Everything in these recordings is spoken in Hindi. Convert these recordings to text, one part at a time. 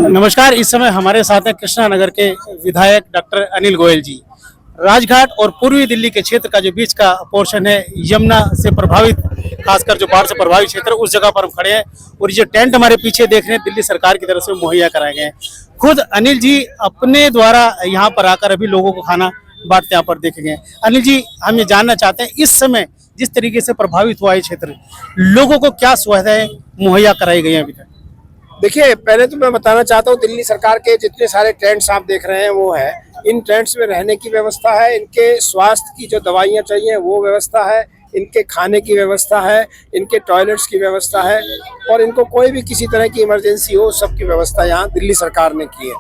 नमस्कार। इस समय हमारे साथ हैं कृष्णा नगर के विधायक डॉक्टर अनिल गोयल जी। राजघाट और पूर्वी दिल्ली के क्षेत्र का जो बीच का पोर्शन है, यमुना से प्रभावित, खासकर जो बाढ़ से प्रभावित क्षेत्र, उस जगह पर हम खड़े हैं और ये जो टेंट हमारे पीछे देख रहे हैं, दिल्ली सरकार की तरफ से मुहैया कराए गए हैं। खुद अनिल जी अपने द्वारा यहाँ पर आकर अभी लोगों को खाना बांटते यहाँ पर देखे गए। अनिल जी, हम ये जानना चाहते हैं, इस समय जिस तरीके से प्रभावित हुआ ये क्षेत्र, लोगों को क्या सुविधाएं मुहैया कराई गई हैं अभी तक? देखिए, पहले तो मैं बताना चाहता हूँ, दिल्ली सरकार के जितने सारे टेंट्स आप देख रहे हैं वो है, इन टेंट्स में रहने की व्यवस्था है, इनके स्वास्थ्य की जो दवाइयाँ चाहिए वो व्यवस्था है, इनके खाने की व्यवस्था है, इनके टॉयलेट्स की व्यवस्था है, और इनको कोई भी किसी तरह की इमरजेंसी हो, सबकी व्यवस्था यहाँ दिल्ली सरकार ने की है।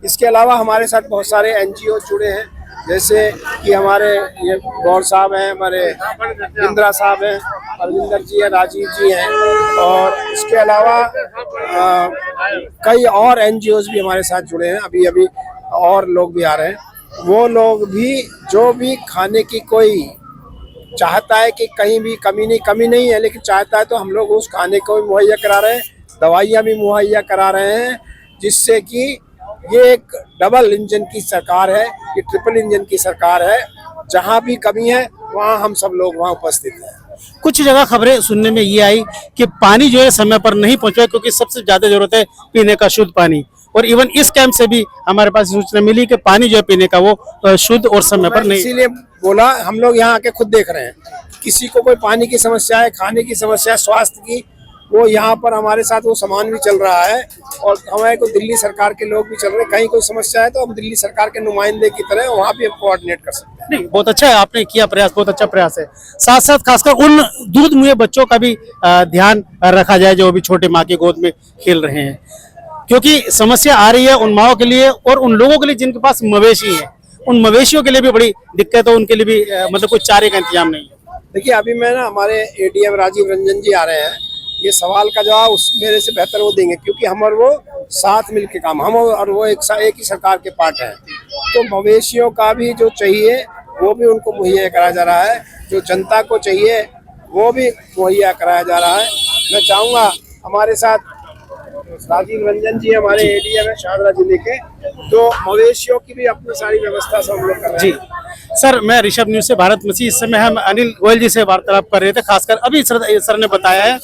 इसके अलावा हमारे साथ बहुत सारे NGO जुड़े हैं, जैसे कि हमारे ये गौर साहब हैं, हमारे इंदिरा साहब हैं, अरविंदर जी हैं, राजीव जी हैं, और इसके अलावा कई और NGOs भी हमारे साथ जुड़े हैं। अभी अभी और लोग भी आ रहे हैं। वो लोग भी जो भी खाने की कोई चाहता है कि कहीं भी कमी नहीं है, लेकिन चाहता है तो हम लोग उस खाने को भी मुहैया करा रहे हैं, दवाइयाँ भी मुहैया करा रहे हैं, जिससे कि ये एक डबल इंजन की सरकार है, ये ट्रिपल इंजन की सरकार है। जहाँ भी कमी है वहाँ हम सब लोग वहाँ उपस्थित हैं। कुछ जगह खबरें सुनने में ये आई कि पानी जो है समय पर नहीं पहुंचा, क्योंकि सबसे ज्यादा जरूरत है पीने का शुद्ध पानी, और इवन इस कैंप से भी हमारे पास सूचना मिली कि पानी जो है पीने का वो शुद्ध और समय पर नहीं। इसीलिए बोला, हम लोग यहाँ आके खुद देख रहे हैं, किसी को कोई पानी की समस्या है, खाने की समस्या है, स्वास्थ्य की, वो यहाँ पर हमारे साथ वो सामान भी चल रहा है, और हमारे को दिल्ली सरकार के लोग भी चल रहे हैं। कहीं कोई समस्या है तो हम दिल्ली सरकार के नुमाइंदे की तरह वहाँ भी हम कोऑर्डिनेट कर सकते हैं। नहीं, बहुत अच्छा है, आपने किया प्रयास, बहुत अच्छा प्रयास है। साथ साथ खासकर उन दूध मुहे बच्चों का भी ध्यान रखा जाए जो अभी छोटे माँ की गोद में खेल रहे हैं, क्योंकि समस्या आ रही है उन माओं के लिए और उन लोगों के लिए जिनके पास मवेशी है। उन मवेशियों के लिए भी बड़ी दिक्कत है, उनके लिए भी मतलब कोई चारे का इंतजाम नहीं है। देखिए, अभी मैं ना, हमारे ADM राजीव रंजन जी आ रहे हैं, ये सवाल का जवाब उस मेरे से बेहतर वो देंगे, क्योंकि हम और वो साथ मिलके काम, हम और वो एक ही सरकार के पार्ट हैं। तो मवेशियों का भी जो चाहिए वो भी उनको मुहैया कराया जा रहा है, जो जनता को चाहिए वो भी मुहैया कराया जा रहा है। मैं चाहूँगा, हमारे साथ राजीव रंजन जी हमारे ADM है शाहदरा जिले के, तो मवेशियों की भी अपनी सारी व्यवस्था सब हम लोग कर रहे हैं। जी सर, मैं ऋषभ न्यूज से भारत मसीह। इस समय हम अनिल गोयल जी से वार्तालाप कर रहे थे। खासकर अभी सर ने बताया है,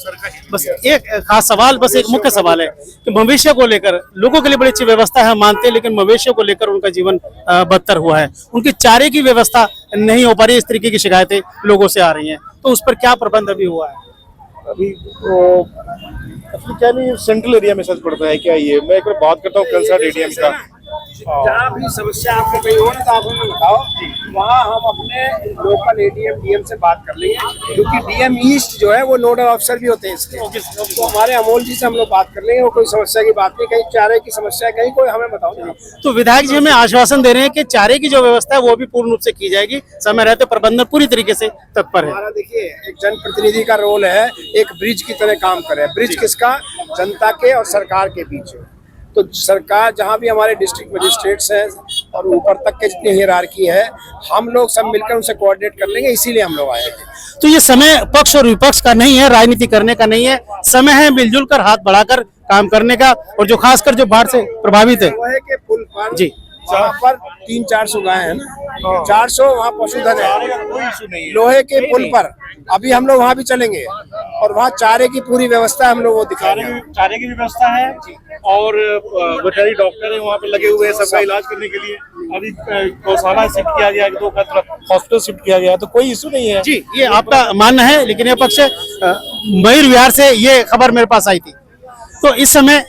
बस एक खास सवाल, बस एक मुख्य सवाल है कि मवेशियों को लेकर लोगों के लिए बड़ी अच्छी व्यवस्था है, मानते हैं, लेकिन मवेशियों को लेकर उनका जीवन बदतर हुआ है, उनकी चारे की व्यवस्था नहीं हो पा रही, इस तरीके की शिकायतें लोगों से आ रही हैं। तो उस पर क्या प्रबंध अभी हुआ है? अभी तो क्या नहीं, सेंट्रल एरिया में सच पड़ता है क्या ये? मैं एक बार बात करता हूँ कंसर्न ADM का। जहाँ भी समस्या आपको कहीं हो ना तो आप हमें बताओ, वहाँ हम अपने लोकल ADM DM से बात कर लेंगे, क्योंकि DM ईस्ट जो है वो नोडल ऑफिसर भी होते हैं इसके। तो हमारे अमोल जी से हम लोग बात कर लेंगे, वो कोई समस्या की बात नहीं, कहीं चारे की समस्या है, कहीं कोई, हमें बताओ। तो विधायक जी हमें आश्वासन दे रहे हैं कि चारे की जो व्यवस्था है वो भी पूर्ण रूप से की जाएगी, समय रहते प्रबंधन पूरी तरीके से तत्पर है। हमारा देखिए, एक जनप्रतिनिधि का रोल है, एक ब्रिज की तरह काम करे। ब्रिज किसका? जनता के और सरकार के बीच। तो सरकार, जहाँ भी हमारे डिस्ट्रिक्ट मजिस्ट्रेट्स हैं और ऊपर तक के जितनी हियरार्की है, हम लोग सब मिलकर उनसे कोऑर्डिनेट कर लेंगे, इसीलिए हम लोग आए थे। तो ये समय पक्ष और विपक्ष का नहीं है, राजनीति करने का नहीं है, समय है मिलजुल कर हाथ बढ़ाकर काम करने का। और जो खासकर जो बाढ़ से प्रभावित है, लोहे के पुल पर जी, वहाँ पर 300-400 गाय है ना, 400 वहाँ पशुधन है। लोहे के पुल पर अभी हम लोग वहाँ भी चलेंगे, और वहाँ चारे की पूरी व्यवस्था हम लोग वो दिखाएंगे। चारे की भी व्यवस्था है, और वेटरनरी डॉक्टर है वहाँ पे लगे हुए हैं सबका इलाज करने के लिए। अभी गौशाला शिफ्ट किया गया, 2 का हॉस्पिटल शिफ्ट किया गया, तो कोई इशू नहीं है। जी, ये आपका मानना है, लेकिन ये पक्ष मयूर विहार से ये खबर मेरे पास आई थी। तो इस समय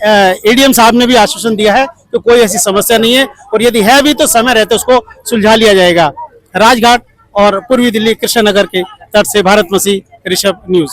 ADM साहब ने भी आश्वासन दिया है कि कोई ऐसी समस्या नहीं है, और यदि है भी तो समय रहते उसको सुलझा लिया जाएगा। राजघाट और पूर्वी दिल्ली कृष्णनगर के तट से भारत मसीह, ऋषभ न्यूज।